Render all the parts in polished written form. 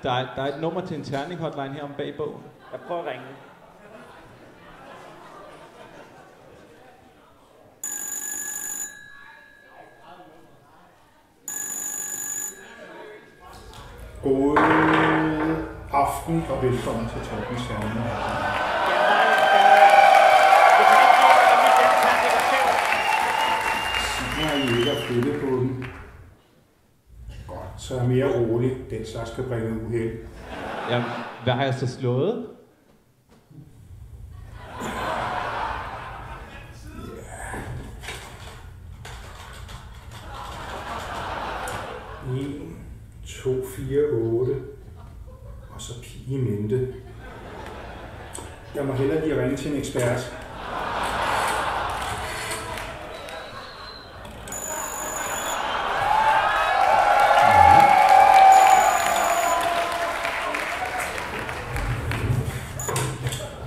Der er et nummer til en terning-hotline her om bag bogen. Jeg prøver at ringe. God aften og velkommen til Torben Sørme. Siger I ikke at flytte på den? Godt, så er mere roligt. Den slags kan bringe uheld. Jamen, hvad har jeg så slået? Ja. 1, 2, 4, 8. Og så pige i mente. Jeg må hellere lige ringe til en ekspert.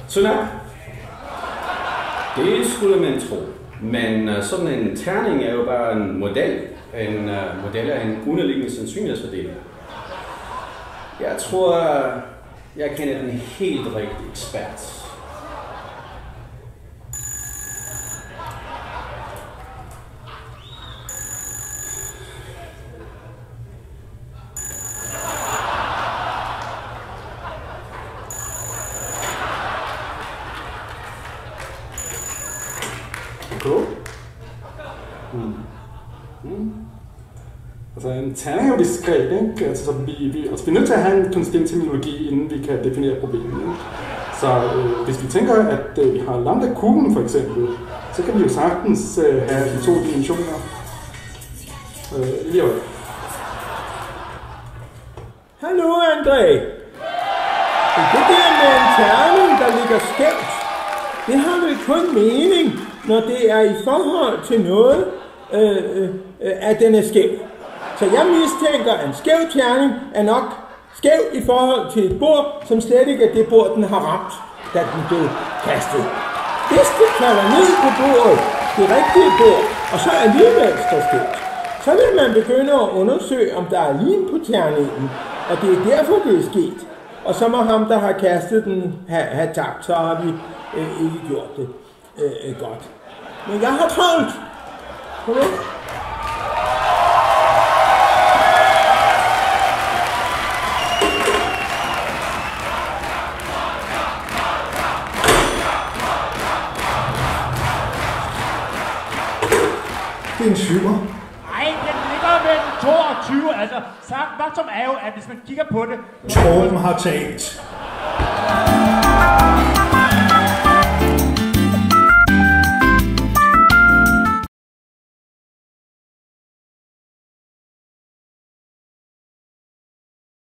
Sådan. Det skulle man tro. Men sådan en terning er jo bare en model. En model er en underliggende sandsynlighedsfordeling. Jeg tror, jeg kender den helt rigtige ekspert. Altså en terning er jo diskret, ikke? Altså, vi er nødt til at have en konstant terminologi, inden vi kan definere problemet. Ikke? Så hvis vi tænker, at vi har lambda-kurven for eksempel, så kan vi jo sagtens have de to dimensioner. Lige over. Hallo André! Det der med en terning, der ligger skævt, det har vel kun mening, når det er i forhold til noget, at den er skæv. Så jeg mistænker, at en skæv terning er nok skæv i forhold til et bord, som slet ikke er det bord, den har ramt, da den blev kastet. Hvis det falder ned på bordet, det rigtige bord, og så alligevel står skævt, så vil man begynde at undersøge, om der er lim på terningen, og det er derfor, det er sket. Og så må ham, der har kastet den, have tabt, så har vi ikke gjort det godt. Men jeg har travlt. Kom ind. Det er en 7'er. Nej, den ligger med en 22. Altså, faktum er jo, at hvis man kigger på det... Torben har talt.